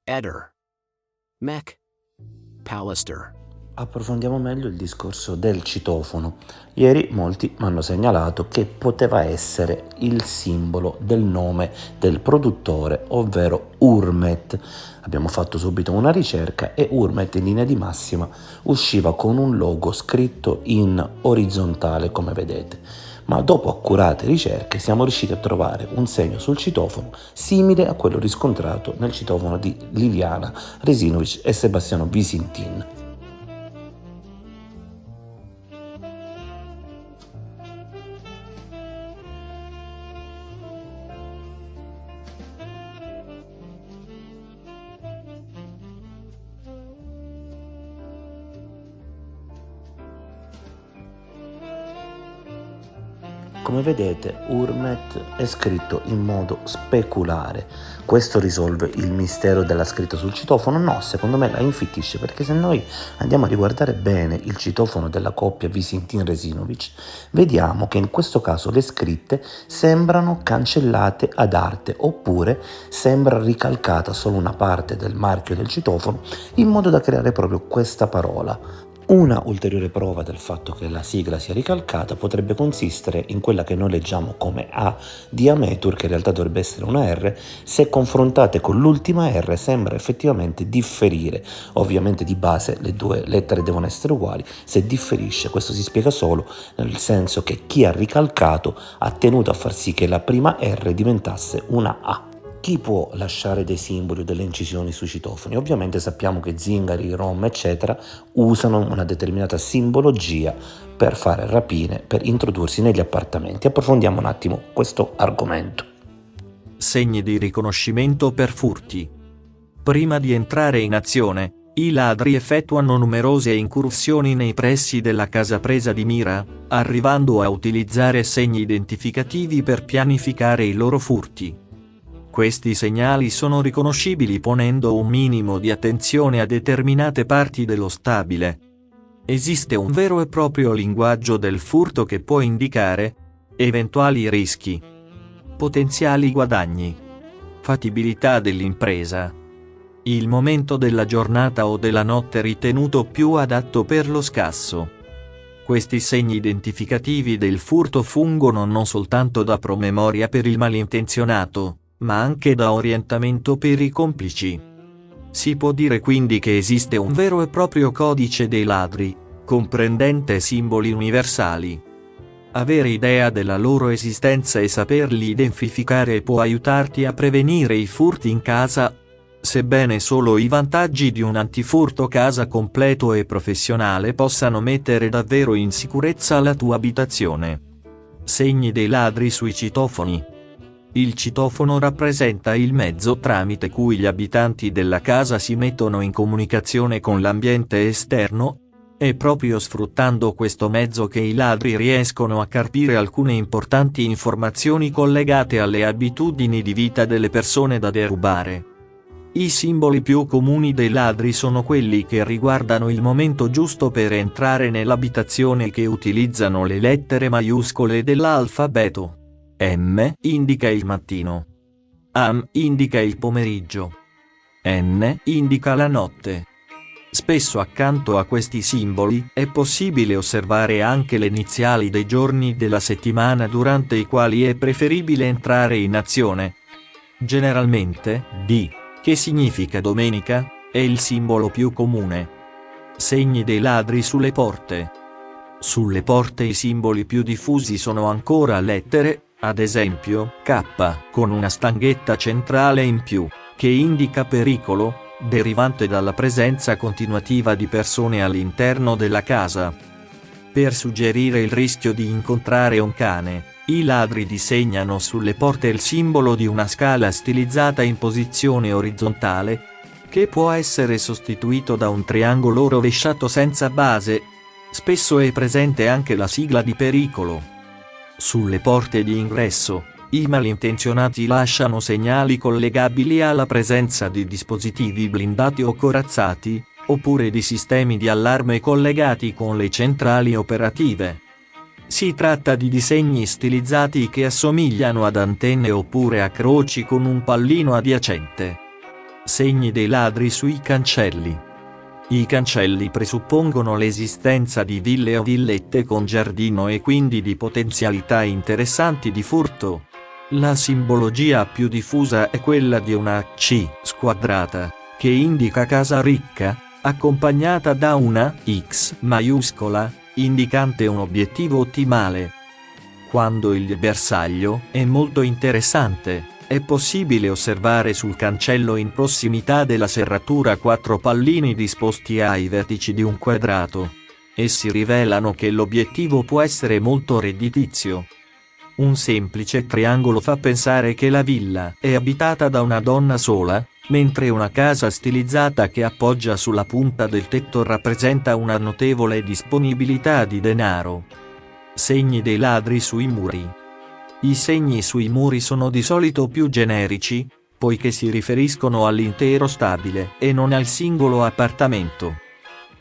Eder. Mech. Pallister. Approfondiamo meglio il discorso del citofono. Ieri molti mi hanno segnalato che poteva essere il simbolo del nome del produttore, ovvero Hurmet. Abbiamo fatto subito una ricerca e Hurmet in linea di massima usciva con un logo scritto in orizzontale, come vedete. Ma dopo accurate ricerche siamo riusciti a trovare un segno sul citofono simile a quello riscontrato nel citofono di Liliana Resinovic e Sebastiano Visintin. Come vedete, Hurmet è scritto in modo speculare. Questo risolve il mistero della scritta sul citofono? No, secondo me la infittisce, perché se noi andiamo a riguardare bene il citofono della coppia Visintin-Resinovic, vediamo che in questo caso le scritte sembrano cancellate ad arte, oppure sembra ricalcata solo una parte del marchio del citofono, in modo da creare proprio questa parola. Una ulteriore prova del fatto che la sigla sia ricalcata potrebbe consistere in quella che noi leggiamo come A di Ametur, che in realtà dovrebbe essere una R, se confrontate con l'ultima R sembra effettivamente differire. Ovviamente di base le due lettere devono essere uguali, se differisce questo si spiega solo nel senso che chi ha ricalcato ha tenuto a far sì che la prima R diventasse una A. Chi può lasciare dei simboli o delle incisioni sui citofoni? Ovviamente sappiamo che zingari, rom, eccetera, usano una determinata simbologia per fare rapine, per introdursi negli appartamenti. Approfondiamo un attimo questo argomento. Segni di riconoscimento per furti. Prima di entrare in azione, i ladri effettuano numerose incursioni nei pressi della casa presa di mira, arrivando a utilizzare segni identificativi per pianificare i loro furti. Questi segnali sono riconoscibili ponendo un minimo di attenzione a determinate parti dello stabile. Esiste un vero e proprio linguaggio del furto che può indicare eventuali rischi, potenziali guadagni, fattibilità dell'impresa, il momento della giornata o della notte ritenuto più adatto per lo scasso. Questi segni identificativi del furto fungono non soltanto da promemoria per il malintenzionato, ma anche da orientamento per i complici. Si può dire quindi che esiste un vero e proprio codice dei ladri, comprendente simboli universali. Avere idea della loro esistenza e saperli identificare può aiutarti a prevenire i furti in casa, sebbene solo i vantaggi di un antifurto casa completo e professionale possano mettere davvero in sicurezza la tua abitazione. Segni dei ladri sui citofoni. Il citofono rappresenta il mezzo tramite cui gli abitanti della casa si mettono in comunicazione con l'ambiente esterno. È proprio sfruttando questo mezzo che i ladri riescono a carpire alcune importanti informazioni collegate alle abitudini di vita delle persone da derubare. I simboli più comuni dei ladri sono quelli che riguardano il momento giusto per entrare nell'abitazione e che utilizzano le lettere maiuscole dell'alfabeto. M indica il mattino. AM indica il pomeriggio. N indica la notte. Spesso accanto a questi simboli è possibile osservare anche le iniziali dei giorni della settimana durante i quali è preferibile entrare in azione. Generalmente, D, che significa domenica, è il simbolo più comune. Segni dei ladri sulle porte. Sulle porte i simboli più diffusi sono ancora lettere, ad esempio K, con una stanghetta centrale in più, che indica pericolo, derivante dalla presenza continuativa di persone all'interno della casa. Per suggerire il rischio di incontrare un cane, i ladri disegnano sulle porte il simbolo di una scala stilizzata in posizione orizzontale, che può essere sostituito da un triangolo rovesciato senza base. Spesso è presente anche la sigla di pericolo. Sulle porte di ingresso, i malintenzionati lasciano segnali collegabili alla presenza di dispositivi blindati o corazzati, oppure di sistemi di allarme collegati con le centrali operative. Si tratta di disegni stilizzati che assomigliano ad antenne oppure a croci con un pallino adiacente. Segni dei ladri sui cancelli. I cancelli presuppongono l'esistenza di ville o villette con giardino e quindi di potenzialità interessanti di furto. La simbologia più diffusa è quella di una C squadrata, che indica casa ricca, accompagnata da una X maiuscola, indicante un obiettivo ottimale. Quando il bersaglio è molto interessante, è possibile osservare sul cancello in prossimità della serratura 4 pallini disposti ai vertici di un quadrato. Essi rivelano che l'obiettivo può essere molto redditizio. Un semplice triangolo fa pensare che la villa è abitata da una donna sola, mentre una casa stilizzata che appoggia sulla punta del tetto rappresenta una notevole disponibilità di denaro. Segni dei ladri sui muri. I segni sui muri sono di solito più generici, poiché si riferiscono all'intero stabile e non al singolo appartamento.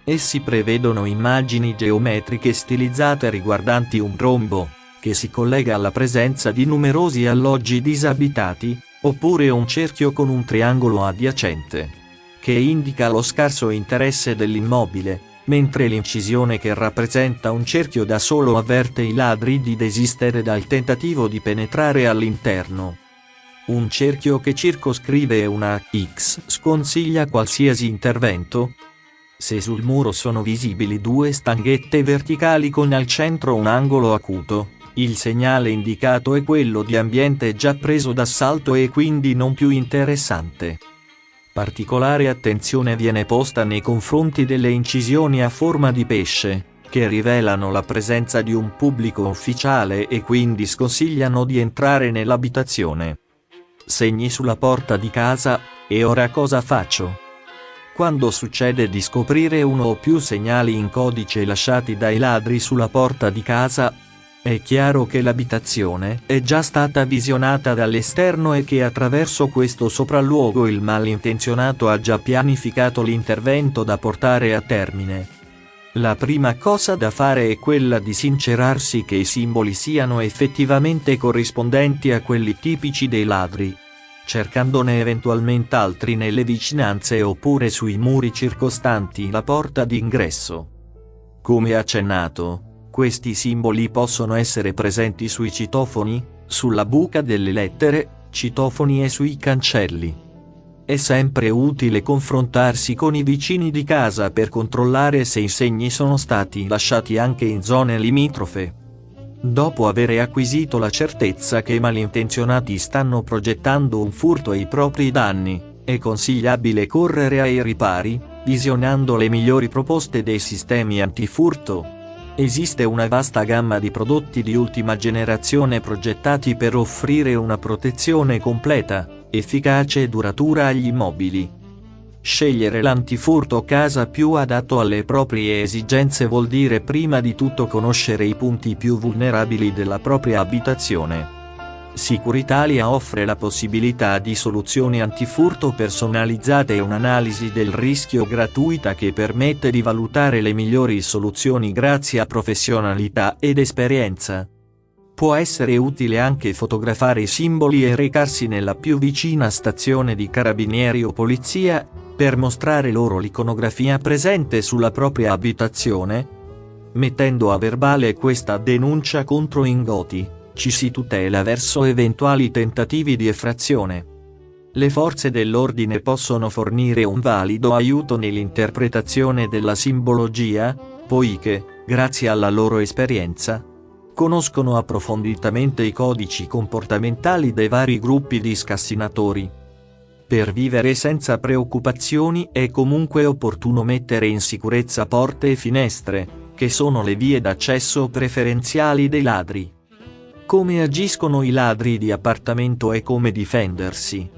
Essi prevedono immagini geometriche stilizzate riguardanti un rombo, che si collega alla presenza di numerosi alloggi disabitati, oppure un cerchio con un triangolo adiacente, che indica lo scarso interesse dell'immobile, mentre l'incisione che rappresenta un cerchio da solo avverte i ladri di desistere dal tentativo di penetrare all'interno. Un cerchio che circoscrive una X sconsiglia qualsiasi intervento. Se sul muro sono visibili 2 stanghette verticali con al centro un angolo acuto, il segnale indicato è quello di ambiente già preso d'assalto e quindi non più interessante. Particolare attenzione viene posta nei confronti delle incisioni a forma di pesce, che rivelano la presenza di un pubblico ufficiale e quindi sconsigliano di entrare nell'abitazione. Segni sulla porta di casa, e ora cosa faccio? Quando succede di scoprire uno o più segnali in codice lasciati dai ladri sulla porta di casa, è chiaro che l'abitazione è già stata visionata dall'esterno e che attraverso questo sopralluogo il malintenzionato ha già pianificato l'intervento da portare a termine. La prima cosa da fare è quella di sincerarsi che i simboli siano effettivamente corrispondenti a quelli tipici dei ladri, cercandone eventualmente altri nelle vicinanze oppure sui muri circostanti la porta d'ingresso. Come accennato, questi simboli possono essere presenti sui citofoni, sulla buca delle lettere, citofoni e sui cancelli. È sempre utile confrontarsi con i vicini di casa per controllare se i segni sono stati lasciati anche in zone limitrofe. Dopo aver acquisito la certezza che i malintenzionati stanno progettando un furto ai propri danni, è consigliabile correre ai ripari, visionando le migliori proposte dei sistemi antifurto. Esiste una vasta gamma di prodotti di ultima generazione progettati per offrire una protezione completa, efficace e duratura agli immobili. Scegliere l'antifurto casa più adatto alle proprie esigenze vuol dire prima di tutto conoscere i punti più vulnerabili della propria abitazione. Securitalia offre la possibilità di soluzioni antifurto personalizzate e un'analisi del rischio gratuita che permette di valutare le migliori soluzioni grazie a professionalità ed esperienza. Può essere utile anche fotografare i simboli e recarsi nella più vicina stazione di carabinieri o polizia, per mostrare loro l'iconografia presente sulla propria abitazione. Mettendo a verbale questa denuncia contro ingoti, ci si tutela verso eventuali tentativi di effrazione. Le forze dell'ordine possono fornire un valido aiuto nell'interpretazione della simbologia, poiché, grazie alla loro esperienza, conoscono approfonditamente i codici comportamentali dei vari gruppi di scassinatori. Per vivere senza preoccupazioni è comunque opportuno mettere in sicurezza porte e finestre, che sono le vie d'accesso preferenziali dei ladri. Come agiscono i ladri di appartamento e come difendersi?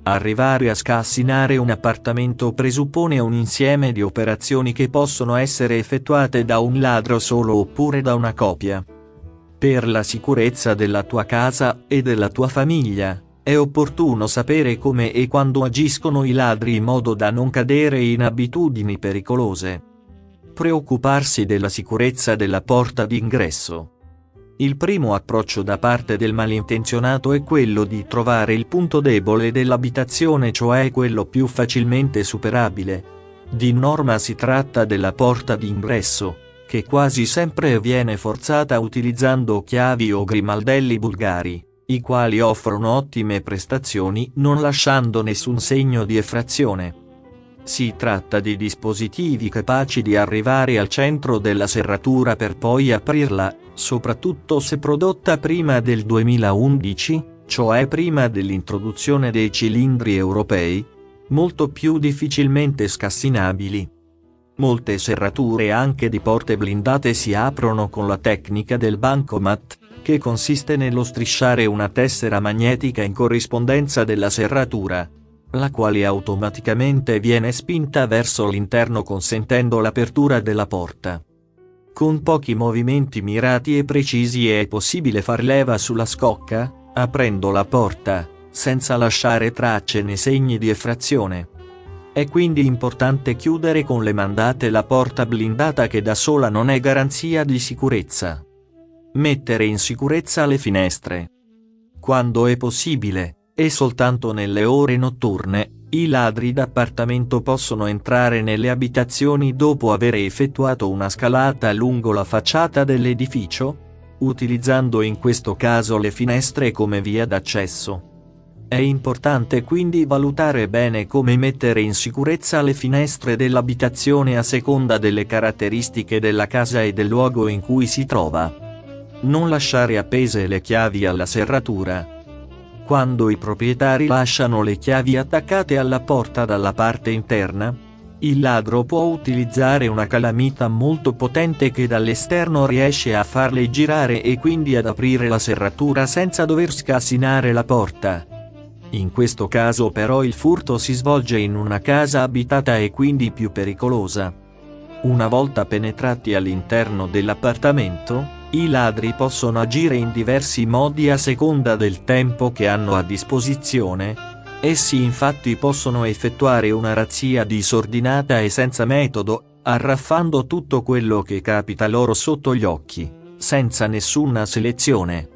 Arrivare a scassinare un appartamento presuppone un insieme di operazioni che possono essere effettuate da un ladro solo oppure da una coppia. Per la sicurezza della tua casa e della tua famiglia, è opportuno sapere come e quando agiscono i ladri in modo da non cadere in abitudini pericolose. Preoccuparsi della sicurezza della porta d'ingresso. Il primo approccio da parte del malintenzionato è quello di trovare il punto debole dell'abitazione, cioè quello più facilmente superabile. Di norma si tratta della porta d'ingresso, che quasi sempre viene forzata utilizzando chiavi o grimaldelli bulgari, i quali offrono ottime prestazioni non lasciando nessun segno di effrazione. Si tratta di dispositivi capaci di arrivare al centro della serratura per poi aprirla, soprattutto se prodotta prima del 2011, cioè prima dell'introduzione dei cilindri europei, molto più difficilmente scassinabili. Molte serrature anche di porte blindate si aprono con la tecnica del bancomat, che consiste nello strisciare una tessera magnetica in corrispondenza della serratura, la quale automaticamente viene spinta verso l'interno consentendo l'apertura della porta. Con pochi movimenti mirati e precisi è possibile far leva sulla scocca, aprendo la porta, senza lasciare tracce né segni di effrazione. È quindi importante chiudere con le mandate la porta blindata, che da sola non è garanzia di sicurezza. Mettere in sicurezza le finestre. Quando è possibile, e soltanto nelle ore notturne, i ladri d'appartamento possono entrare nelle abitazioni dopo aver effettuato una scalata lungo la facciata dell'edificio, utilizzando in questo caso le finestre come via d'accesso. È importante quindi valutare bene come mettere in sicurezza le finestre dell'abitazione a seconda delle caratteristiche della casa e del luogo in cui si trova. Non lasciare appese le chiavi alla serratura. Quando i proprietari lasciano le chiavi attaccate alla porta dalla parte interna, il ladro può utilizzare una calamita molto potente che dall'esterno riesce a farle girare e quindi ad aprire la serratura senza dover scassinare la porta. In questo caso però il furto si svolge in una casa abitata e quindi più pericolosa. Una volta penetrati all'interno dell'appartamento, i ladri possono agire in diversi modi a seconda del tempo che hanno a disposizione. Essi infatti possono effettuare una razzia disordinata e senza metodo, arraffando tutto quello che capita loro sotto gli occhi, senza nessuna selezione.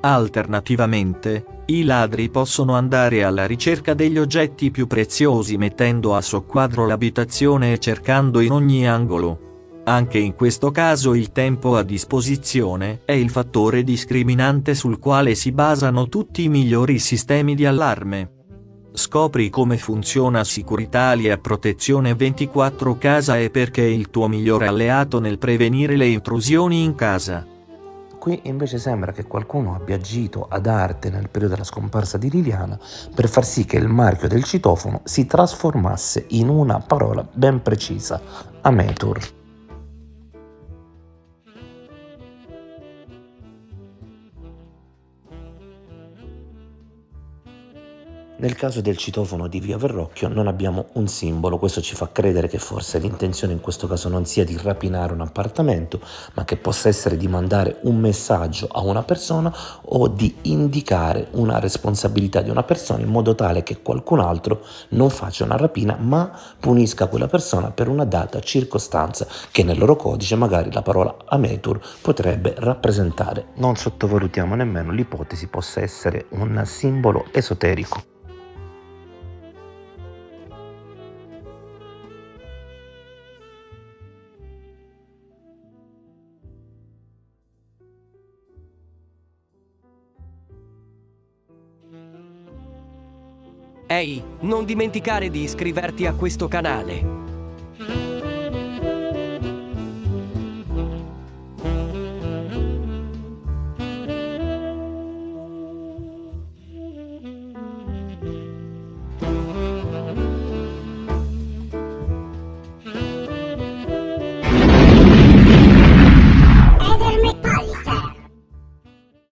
Alternativamente, i ladri possono andare alla ricerca degli oggetti più preziosi mettendo a soqquadro l'abitazione e cercando in ogni angolo. Anche in questo caso il tempo a disposizione è il fattore discriminante sul quale si basano tutti i migliori sistemi di allarme. Scopri come funziona Securitalia Protezione 24 Casa e perché è il tuo migliore alleato nel prevenire le intrusioni in casa. Qui invece sembra che qualcuno abbia agito ad arte nel periodo della scomparsa di Liliana per far sì che il marchio del citofono si trasformasse in una parola ben precisa: Ametur. Nel caso del citofono di Via Verrocchio non abbiamo un simbolo, questo ci fa credere che forse l'intenzione in questo caso non sia di rapinare un appartamento, ma che possa essere di mandare un messaggio a una persona o di indicare una responsabilità di una persona in modo tale che qualcun altro non faccia una rapina ma punisca quella persona per una data circostanza che nel loro codice magari la parola Ametur potrebbe rappresentare. Non sottovalutiamo nemmeno l'ipotesi possa essere un simbolo esoterico. Ehi, non dimenticare di iscriverti a questo canale.